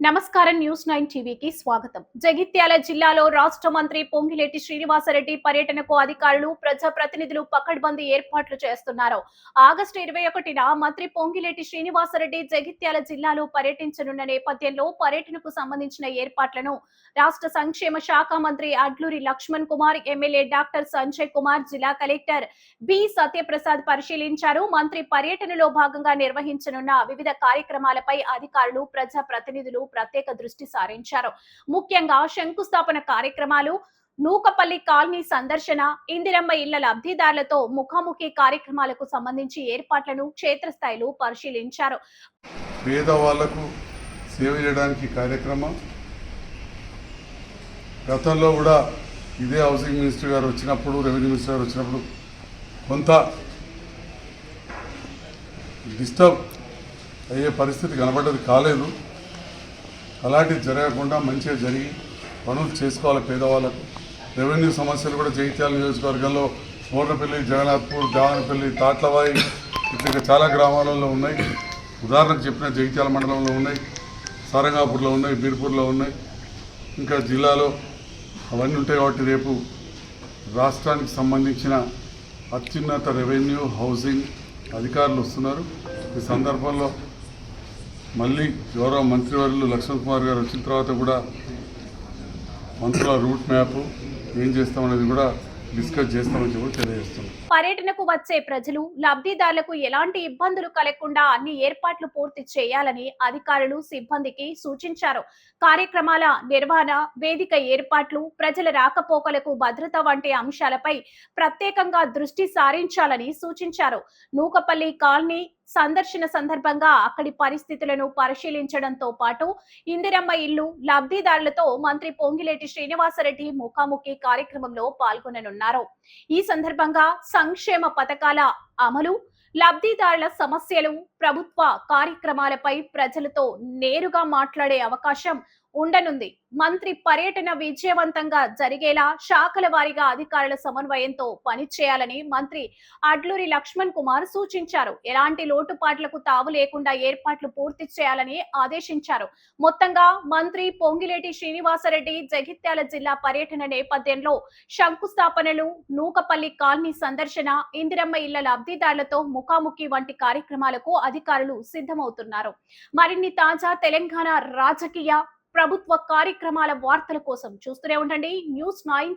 నమస్కారం న్యూస్ 9 టీవీకి స్వాగతం. జగిత్యాల జిల్లాలో రాష్ట్ర మంత్రి పొంగిలేటి శ్రీనివాసరెడ్డి పర్యటనకు అధికారులు, ప్రజాప్రతినిధులు పకడ్బందీ ఏర్పాట్లు చేస్తున్నారు. ఆగస్టు 21న మంత్రి పొంగిలేటి శ్రీనివాసరెడ్డి జగిత్యాల జిల్లాలో పర్యటించనున్న నేపథ్యంలో పర్యటనకు సంబంధించిన ఏర్పాట్లను రాష్ట్ర సంక్షేమ శాఖ మంత్రి అడ్లూరి లక్ష్మణ్ కుమార్, ఎమ్మెల్యే డాక్టర్ సంజయ్ కుమార్, జిల్లా కలెక్టర్ బి సత్యప్రసాద్ పరిశీలించారు. మంత్రి పర్యటనలో భాగంగా నిర్వహించనున్న వివిధ కార్యక్రమాలపై అధికారులు, ప్రజాప్రతినిధులు ప్రత్యేక దృష్టి సారించారు. ముఖ్యంగా శంకుస్థాపన కార్యక్రమాలు, నూకపల్లి కాలనీ సందర్శన, ఇందిరమ్మ ఇళ్ల లబ్ధిదారులతో ముఖాముఖి కార్యక్రమాలకు సంబంధించి ఏర్పాట్లను క్షేత్రస్థాయిలో పరిశీలించారు. పేదవాళ్లకు సేవ చేయడానికి కార్యక్రమం గతంలో కూడా ఇదే హౌసింగ్ మినిస్టర్ గారు వచ్చినప్పుడు, రెవెన్యూ మినిస్టర్ గారు వచ్చినప్పుడు కొంత డిస్టర్బ్ అయ్యే పరిస్థితి కనబడ్డది, కాలేదు. అలాంటివి జరగకుండా మంచిగా జరిగి పనులు చేసుకోవాలి. పేదవాళ్ళకు రెవెన్యూ సమస్యలు కూడా జగిత్యాల నియోజకవర్గంలో మోర్నపల్లి, జగన్నాథ్పూర్, జావనపల్లి, తాట్లవాయి ఇట్లా చాలా గ్రామాలలో ఉన్నాయి. ఉదాహరణకు చెప్పిన జగిత్యాల మండలంలో ఉన్నాయి, సారంగాపూర్లో ఉన్నాయి, బీర్పూర్లో ఉన్నాయి, ఇంకా జిల్లాలో అవన్నీ ఉంటాయి. కాబట్టి రేపు రాష్ట్రానికి సంబంధించిన అత్యున్నత రెవెన్యూ, హౌసింగ్ అధికారులు వస్తున్నారు. ఈ సందర్భంలో మళ్ళీ గౌరవ మంత్రివర్యులు లక్ష్మణ్ కుమార్ గారు వచ్చిన తర్వాత కూడా మంత్రుల రూట్ మ్యాప్ ఏం చేస్తామనేది కూడా డిస్కస్ చేస్తామని చెప్పి తెలియజేస్తున్నాం. పర్యటనకు వచ్చే ప్రజలు, లబ్ధిదారులకు ఎలాంటి ఇబ్బందులు కలగకుండా అన్ని ఏర్పాట్లు పూర్తి చేయాలని అధికారులు, సిబ్బందికి సూచించారు. కార్యక్రమాల నిర్వహణ, వేదిక ఏర్పాట్లు, ప్రజల రాకపోకలకు భద్రత వంటి అంశాలపై ప్రత్యేకంగా దృష్టి సారించాలని సూచించారు. నూకపల్లి కాలనీ సందర్శన సందర్భంగా అక్కడి పరిస్థితులను పరిశీలించడంతో పాటు ఇందిరమ్మ ఇల్లు లబ్ధిదారులతో మంత్రి పొంగిలేటి శ్రీనివాసరెడ్డి ముఖాముఖి కార్యక్రమంలో పాల్గొననున్నారు. ఈ సందర్భంగా సంక్షేమ పథకాల అమలు, లబ్ధిదారుల సమస్యలు, ప్రభుత్వ కార్యక్రమాలపై ప్రజలతో నేరుగా మాట్లాడే అవకాశం ఉండనుంది. మంత్రి పర్యటన విజయవంతంగా జరిగేలా శాఖల వారీగా అధికారుల సమన్వయంతో పనిచేయాలని మంత్రి అడ్లూరి లక్ష్మణ్ కుమార్ సూచించారు. ఎలాంటి లోటుపాట్లకు తావు లేకుండా ఏర్పాట్లు పూర్తి చేయాలని ఆదేశించారు. మొత్తంగా మంత్రి పొంగిలేటి శ్రీనివాసరెడ్డి జగిత్యాల జిల్లా పర్యటన నేపథ్యంలో శంకుస్థాపనలు, నూకపల్లి కాలనీ సందర్శన, ఇందిరమ్మ ఇళ్ల లబ్ధిదారులతో ముఖాముఖి వంటి కార్యక్రమాలకు అధికారులు సిద్ధమవుతున్నారు. మరిన్ని తాజా తెలంగాణ రాజకీయ, ప్రభుత్వ కార్యక్రమాల వార్తల కోసం చూస్తూనే ఉండండి న్యూస్ 9.